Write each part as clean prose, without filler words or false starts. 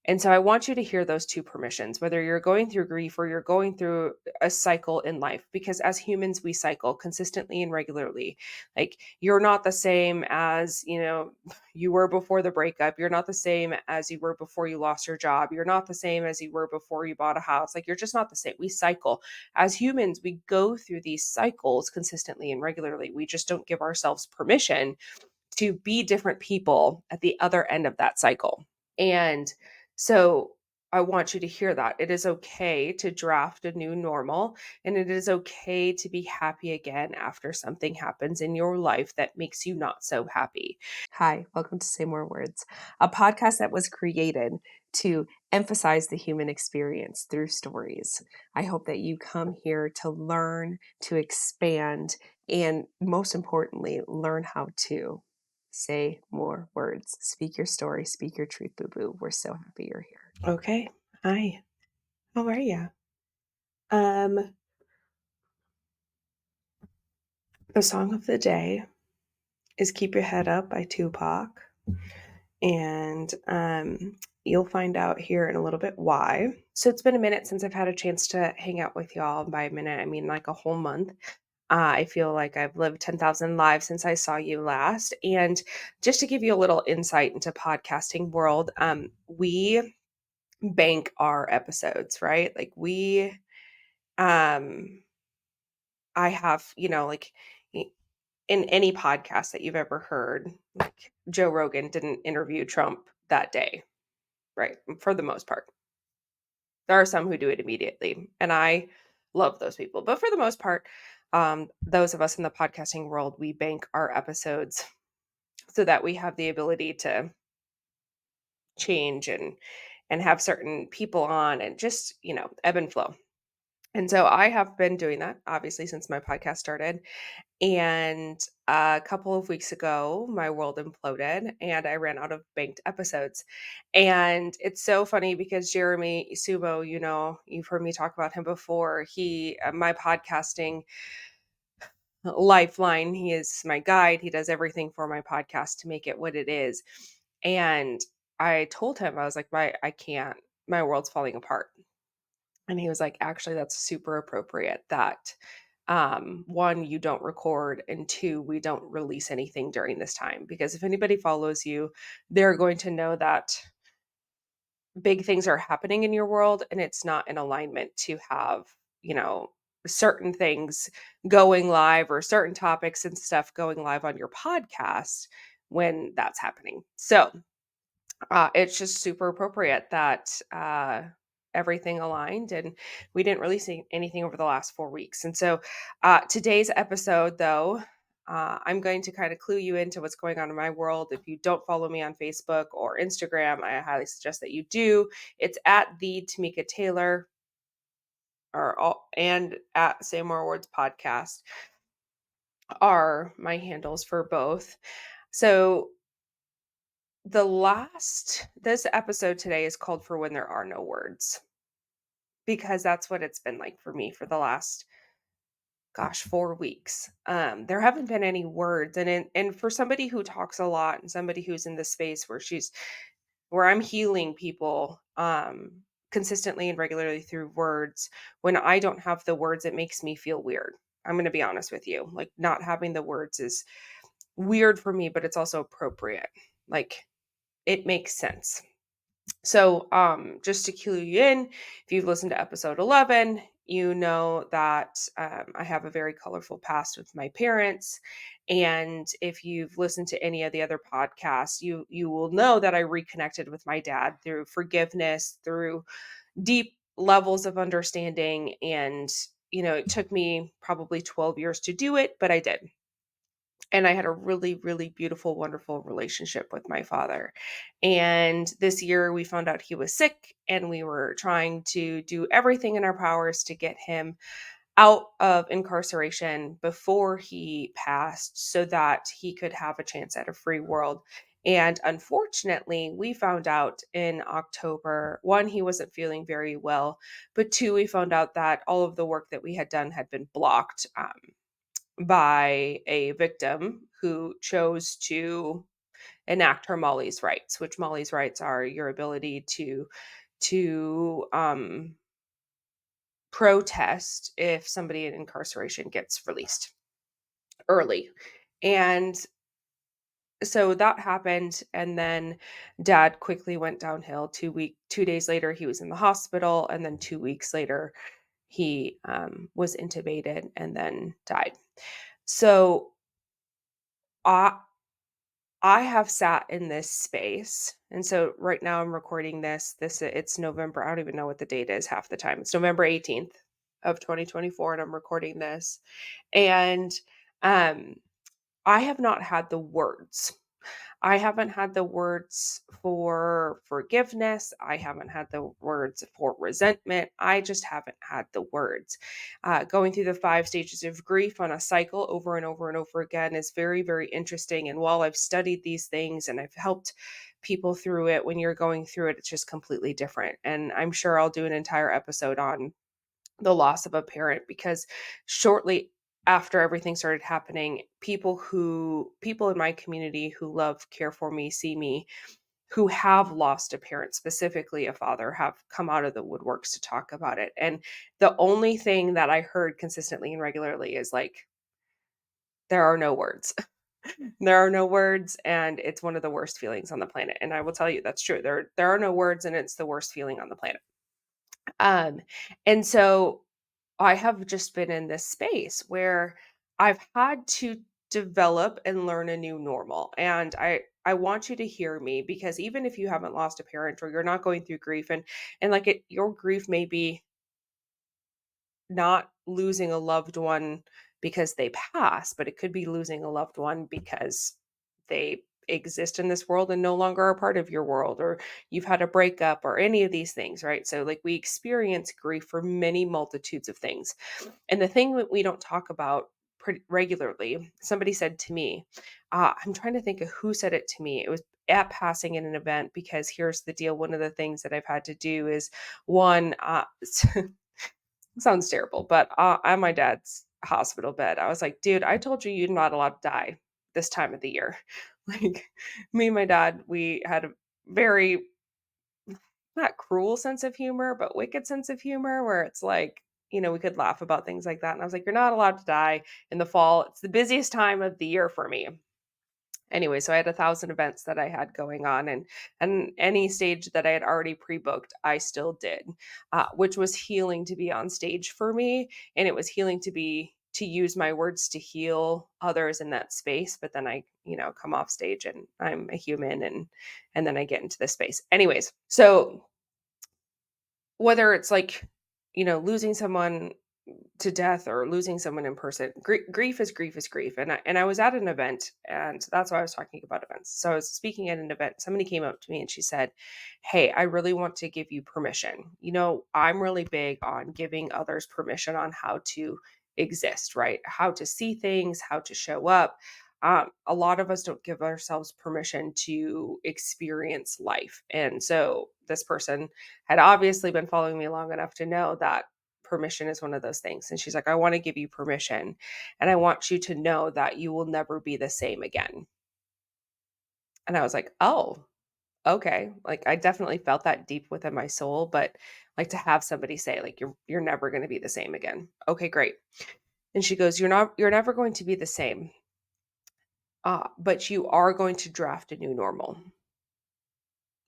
And so I want you to hear those two permissions, whether you're going through grief or you're going through a cycle in life, because as humans, we cycle consistently and regularly. Like you're not the same as, you were before the breakup. You're not the same as you were before you lost your job. You're not the same as you were before you bought a house. Like you're just not the same. We cycle. As humans, we go through these cycles consistently and regularly. We just don't give ourselves permission to be different people at the other end of that cycle. And so I want you to hear that. It is okay to draft a new normal, and it is okay to be happy again after something happens in your life that makes you not so happy. Hi, welcome to Say More Words, a podcast that was created to emphasize the human experience through stories. I hope that you come here to learn, to expand, and most importantly, learn how to say more words. Speak your story, speak your truth, boo boo. We're so happy you're here. Okay. Hi. How are you? Um, the song of the day is Keep Your Head Up by Tupac. And you'll find out here in a little bit why. So it's been a minute since I've had a chance to hang out with y'all. By a minute, I mean like a whole month. I feel like I've lived 10,000 lives since I saw you last. And just to give you a little insight into podcasting world, we bank our episodes, right? Like um, I have, like in any podcast that you've ever heard, like Joe Rogan didn't interview Trump that day, right? For the most part. There are some who do it immediately, and I love those people. But for the most part, those of us in the podcasting world, we bank our episodes so that we have the ability to change and have certain people on and just, ebb and flow. And so I have been doing that obviously since my podcast started. And a couple of weeks ago, my world imploded and I ran out of banked episodes. And it's so funny because Jeremy Sumo, you've heard me talk about him before. My podcasting lifeline, he is my guide. He does everything for my podcast to make it what it is. And I told him, I was like, I can't, my world's falling apart. And he was like, actually, that's super appropriate that one, you don't record, and two, we don't release anything during this time. Because if anybody follows you, they're going to know that big things are happening in your world and it's not in alignment to have, certain things going live or certain topics and stuff going live on your podcast when that's happening. So it's just super appropriate that everything aligned and we didn't release anything over the last 4 weeks. And so today's episode, though, I'm going to kind of clue you into what's going on in my world. If you don't follow me on Facebook or Instagram, I highly suggest that you do. It's at the Tamika Taylor and at Say More Words podcast are my handles for both. So this episode today is called For When There Are No Words, because that's what it's been like for me for the last 4 weeks. There haven't been any words, and for somebody who talks a lot and somebody who's in the space where I'm healing people consistently and regularly through words, when I don't have the words, it makes me feel weird. I'm going to be honest with you. Like, not having the words is weird for me, but it's also appropriate. Like, it makes sense. So, just to clue you in, if you've listened to episode 11, you know that I have a very colorful past with my parents. And if you've listened to any of the other podcasts, you will know that I reconnected with my dad through forgiveness, through deep levels of understanding. And, it took me probably 12 years to do it, but I did. And I had a really, really beautiful, wonderful relationship with my father. And this year we found out he was sick, and we were trying to do everything in our powers to get him out of incarceration before he passed so that he could have a chance at a free world. And unfortunately, we found out in October, one, he wasn't feeling very well, but two, we found out that all of the work that we had done had been blocked. By a victim who chose to enact her Molly's rights, which Molly's rights are your ability to protest if somebody in incarceration gets released early. And so that happened, and then dad quickly went downhill. 2 days later he was in the hospital, and then 2 weeks later he was intubated and then died. So I I have sat in this space, and so right now I'm recording this it's November. I don't even know what the date is half the time. It's November 18th of 2024, and I'm recording this. And um I have not had the words. I haven't had the words for forgiveness. I haven't had the words for resentment. I just haven't had the words. Going through the 5 stages of grief on a cycle over and over and over again is very, very interesting. And while I've studied these things and I've helped people through it, when you're going through it, it's just completely different. And I'm sure I'll do an entire episode on the loss of a parent, because shortly after everything started happening, people in my community who love care for me, see me, who have lost a parent, specifically a father, have come out of the woodworks to talk about it. And the only thing that I heard consistently and regularly is like, there are no words. There are no words, and it's one of the worst feelings on the planet. And I will tell you that's true. There are no words, and it's the worst feeling on the planet. Um, and so I have just been in this space where I've had to develop and learn a new normal. And I want you to hear me, because even if you haven't lost a parent or you're not going through grief, and like your grief may be not losing a loved one because they pass, but it could be losing a loved one because they exist in this world and no longer are part of your world, or you've had a breakup, or any of these things, right? So, like, we experience grief for many multitudes of things. And the thing that we don't talk about pretty regularly, somebody said to me, I'm trying to think of who said it to me. It was at passing in an event, because here's the deal. One of the things that I've had to do is one, sounds terrible, but, on my dad's hospital bed, I was like, "Dude, I told you you're not allowed to die this time of the year." Like, me and my dad, we had a very, not cruel sense of humor, but wicked sense of humor, where it's like, we could laugh about things like that, and I was like, "You're not allowed to die in the fall. It's the busiest time of the year for me." Anyway, so I had 1,000 events that I had going on, and any stage that I had already pre-booked, I still did, which was healing to be on stage for me, and it was healing to use my words to heal others in that space. But then I, come off stage and I'm a human, and then I get into this space. Anyways, so whether it's like, losing someone to death or losing someone in person, grief is grief is grief. And I was at an event, and that's why I was talking about events. So I was speaking at an event. Somebody came up to me and she said, "Hey, I really want to give you permission. I'm really big on giving others permission on how to exist, right? How to see things, how to show up. A lot of us don't give ourselves permission to experience life." And so this person had obviously been following me long enough to know that permission is one of those things. And she's like, "I want to give you permission. And I want you to know that you will never be the same again." And I was like, "Oh, okay." Like, I definitely felt that deep within my soul, but like, to have somebody say, like, you're never going to be the same again. Okay, great. And she goes, you're never going to be the same. But you are going to draft a new normal.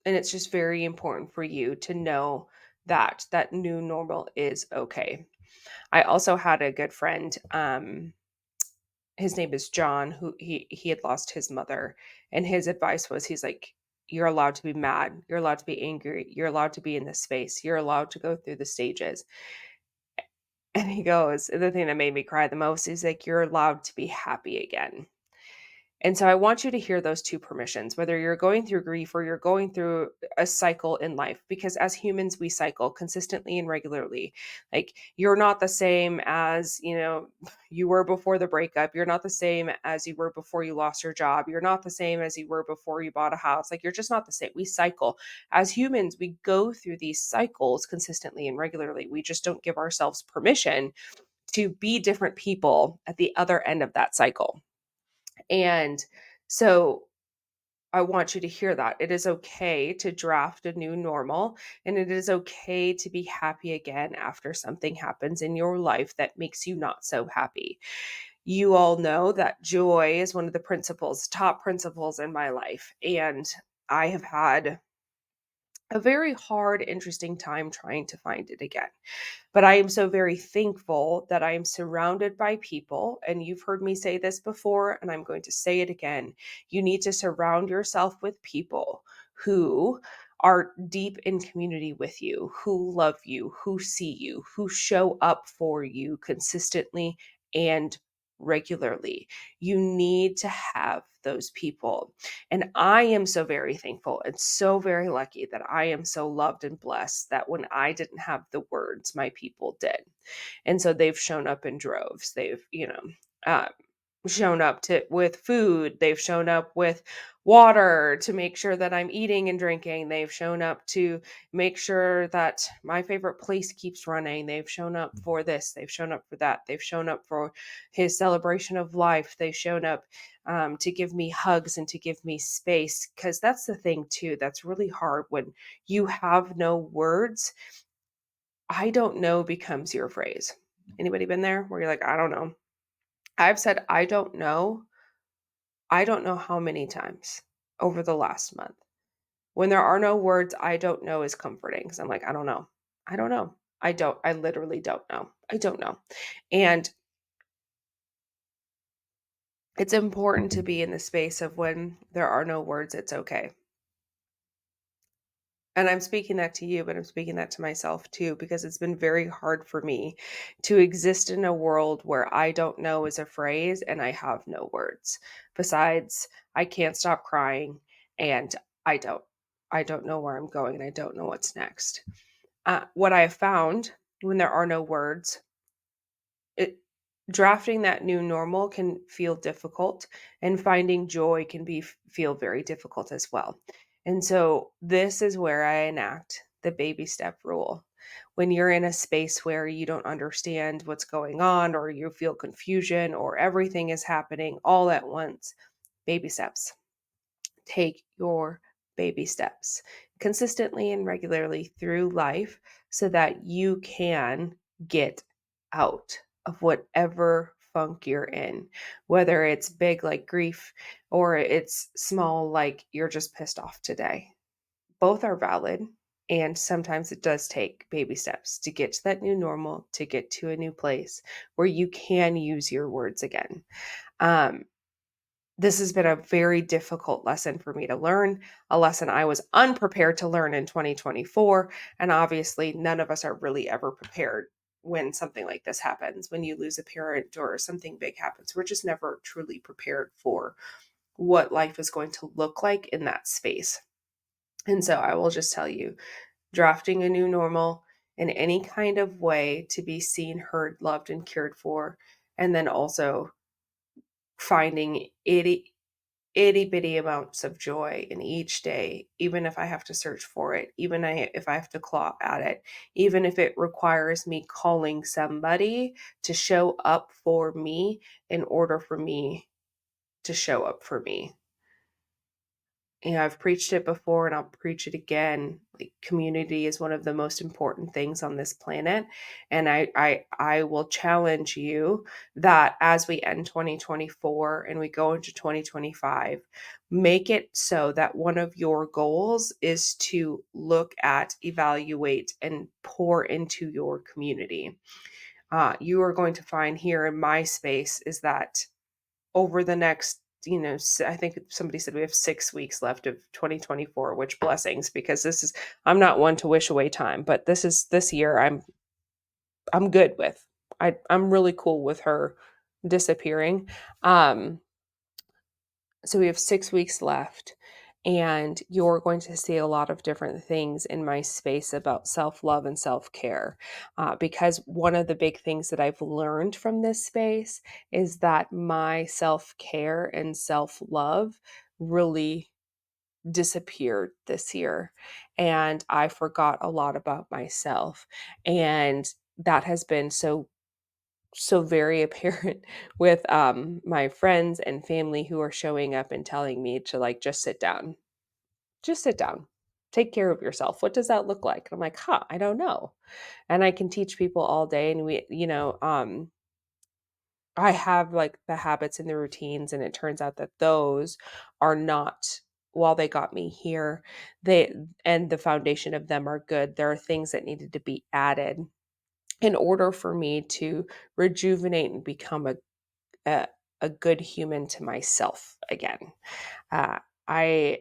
And it's just very important for you to know that that new normal is okay. I also had a good friend, his name is John, who he had lost his mother, and his advice was, he's like, "You're allowed to be mad, you're allowed to be angry, you're allowed to be in this space, you're allowed to go through the stages." And he goes, the thing that made me cry the most is like, "You're allowed to be happy again." And so I want you to hear those two permissions, whether you're going through grief or you're going through a cycle in life, because as humans, we cycle consistently and regularly. Like, you're not the same as, you were before the breakup. You're not the same as you were before you lost your job. You're not the same as you were before you bought a house. Like, you're just not the same. We cycle. As humans, we go through these cycles consistently and regularly. We just don't give ourselves permission to be different people at the other end of that cycle. And so I want you to hear that. It is okay to draft a new normal, and it is okay to be happy again after something happens in your life that makes you not so happy. You all know that joy is one of the top principles in my life. And I have had a very hard, interesting time trying to find it again. But I am so very thankful that I am surrounded by people. And you've heard me say this before, and I'm going to say it again. You need to surround yourself with people who are deep in community with you, who love you, who see you, who show up for you consistently and regularly. You need to have those people. And I am so very thankful and so very lucky that I am so loved and blessed that when I didn't have the words, my people did. And so they've shown up in droves. They've, uh, shown up to with food. They've shown up with water to make sure that I'm eating and drinking. They've shown up to make sure that my favorite place keeps running. They've shown up for this. They've shown up for that. They've shown up for his celebration of life. They've shown up to give me hugs and to give me space. Because that's the thing, too. That's really hard when you have no words. I don't know becomes your phrase. Anybody been there where you're like, I don't know? I've said, I don't know how many times over the last month. When there are no words, I don't know is comforting because I'm like, I don't know. I don't know. I literally don't know. I don't know. And it's important to be in the space of when there are no words, it's okay. And I'm speaking that to you, but I'm speaking that to myself too, because it's been very hard for me to exist in a world where I don't know is a phrase and I have no words. Besides, I can't stop crying and I don't. I don't know where I'm going and I don't know what's next. What I have found when there are no words, it drafting that new normal can feel difficult and finding joy can feel very difficult as well. And so this is where I enact the baby step rule. When you're in a space where you don't understand what's going on or you feel confusion or everything is happening all at once, baby steps. Take your baby steps consistently and regularly through life so that you can get out of whatever funk you're in, whether it's big like grief or it's small like you're just pissed off today. Both are valid. And sometimes it does take baby steps to get to that new normal, to get to a new place where you can use your words again. Um, this has been a very difficult lesson for me to learn, a lesson I was unprepared to learn in 2024. And obviously, none of us are really ever prepared when something like this happens, when you lose a parent or something big happens. We're just never truly prepared for what life is going to look like in that space. And so I will just tell you, drafting a new normal in any kind of way to be seen, heard, loved, and cared for, and then also finding itty bitty amounts of joy in each day, even if I have to search for it, if I have to claw at it, even if it requires me calling somebody to show up for me in order for me to show up for me. I've preached it before and I'll preach it again. Like, community is one of the most important things on this planet. And I will challenge you that as we end 2024 and we go into 2025, make it so that one of your goals is to look at, evaluate, and pour into your community. You are going to find here in my space is that over the next, I think somebody said we have 6 weeks left of 2024, which blessings, because I'm not one to wish away time, but this year I'm good with. I'm really cool with her disappearing. Um, so we have 6 weeks left, and you're going to see a lot of different things in my space about self love and self care. Because one of the big things that I've learned from this space is that my self care and self love really disappeared this year. And I forgot a lot about myself. And that has been so so very apparent with my friends and family who are showing up and telling me to like just sit down. Just sit down. Take care of yourself. What does that look like? And I'm like, huh, I don't know. And I can teach people all day. And I have like the habits and the routines, and it turns out that those are not, while they got me here, they and the foundation of them are good. There are things that needed to be added in order for me to rejuvenate and become a, a good human to myself again. Uh, I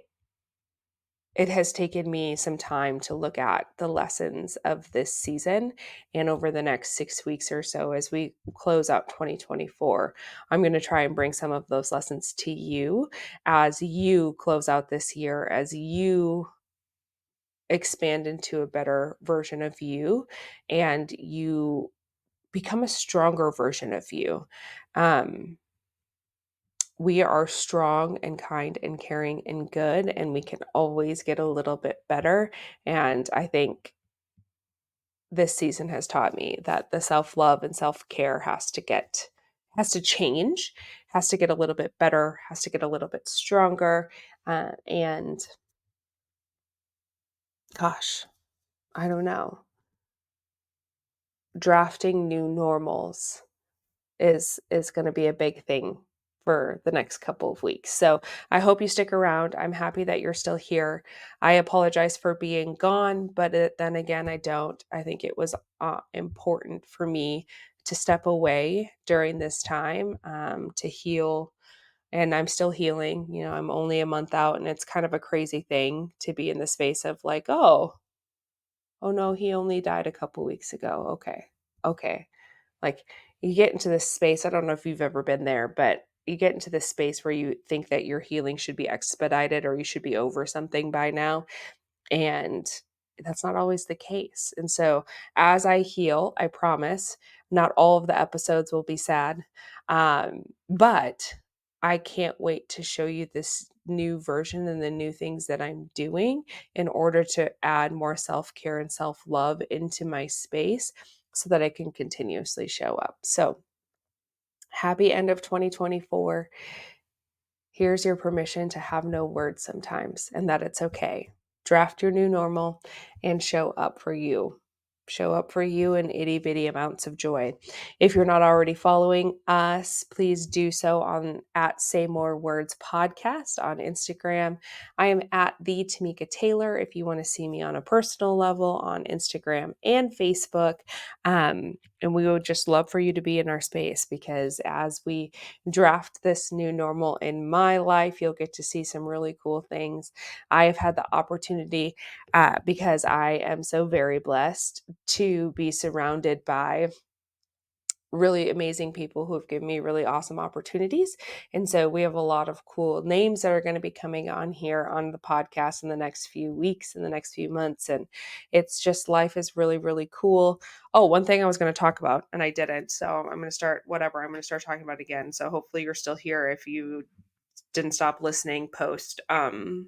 it has taken me some time to look at the lessons of this season. And over the next 6 weeks or so, as we close out 2024, I'm going to try and bring some of those lessons to you as you close out this year, as you expand into a better version of you and you become a stronger version of you. Um, we are strong and kind and caring and good, and we can always get a little bit better. And I think this season has taught me that the self-love and self-care has to change, has to get a little bit better, has to get a little bit stronger. And gosh, I don't know, drafting new normals is going to be a big thing for the next couple of weeks. So I hope you stick around. I'm happy that you're still here. I apologize for being gone, but then again, I don't. I think it was important for me to step away during this time to heal. And I'm still healing. I'm only a month out, and it's kind of a crazy thing to be in the space of like, oh no, he only died a couple weeks ago. Okay. Like, you get into this space, I don't know if you've ever been there, but you get into this space where you think that your healing should be expedited or you should be over something by now. And that's not always the case. And so, as I heal, I promise not all of the episodes will be sad. But I can't wait to show you this new version and the new things that I'm doing in order to add more self care and self love into my space so that I can continuously show up. So, happy end of 2024. Here's your permission to have no words sometimes and that it's okay. Draft your new normal and show up for you. Show up for you in itty bitty amounts of joy. If you're not already following us, please do so on at Say More Words podcast on Instagram. I am at the Tamika Taylor if you want to see me on a personal level on Instagram and Facebook. And we would just love for you to be in our space, because as we draft this new normal in my life, you'll get to see some really cool things. I have had the opportunity, because I am so very blessed to be surrounded by really amazing people who have given me really awesome opportunities. And so we have a lot of cool names that are going to be coming on here on the podcast in the next few weeks, in the next few months. And it's just, life is really, really cool. Oh, one thing I was going to talk about and I didn't. So I'm going to start talking about it again. So hopefully you're still here if you didn't stop listening post my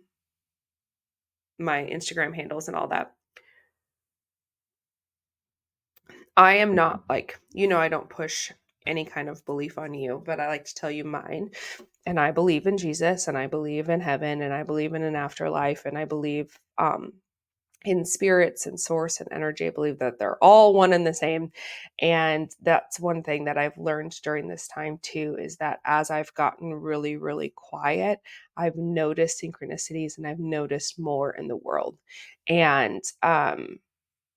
Instagram handles and all that. I am not like, I don't push any kind of belief on you, but I like to tell you mine. And I believe in Jesus, and I believe in heaven, and I believe in an afterlife, and I believe in spirits and source and energy. I believe that they're all one and the same. And that's one thing that I've learned during this time too, is that as I've gotten really, really quiet, I've noticed synchronicities and I've noticed more in the world. And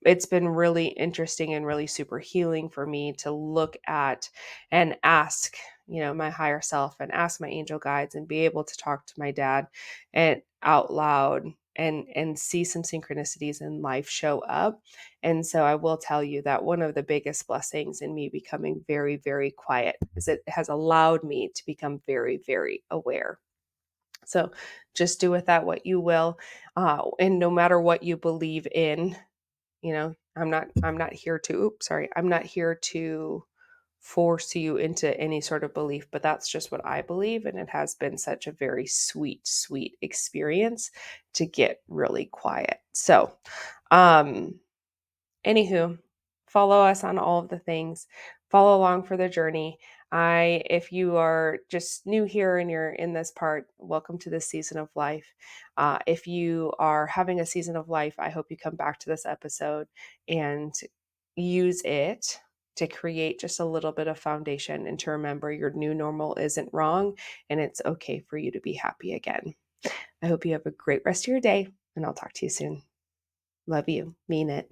it's been really interesting and really super healing for me to look at and ask, my higher self, and ask my angel guides, and be able to talk to my dad and out loud and see some synchronicities in life show up. And so I will tell you that one of the biggest blessings in me becoming very, very quiet is it has allowed me to become very, very aware. So just do with that what you will. And no matter what you believe in, I'm not here to, I'm not here to force you into any sort of belief, but that's just what I believe. And it has been such a very sweet, sweet experience to get really quiet. So, anywho, follow us on all of the things. follow along for the journey. If you are just new here and you're in this part, welcome to this season of life. If you are having a season of life, I hope you come back to this episode and use it to create just a little bit of foundation and to remember your new normal isn't wrong and it's okay for you to be happy again. I hope you have a great rest of your day, and I'll talk to you soon. Love you. Mean it.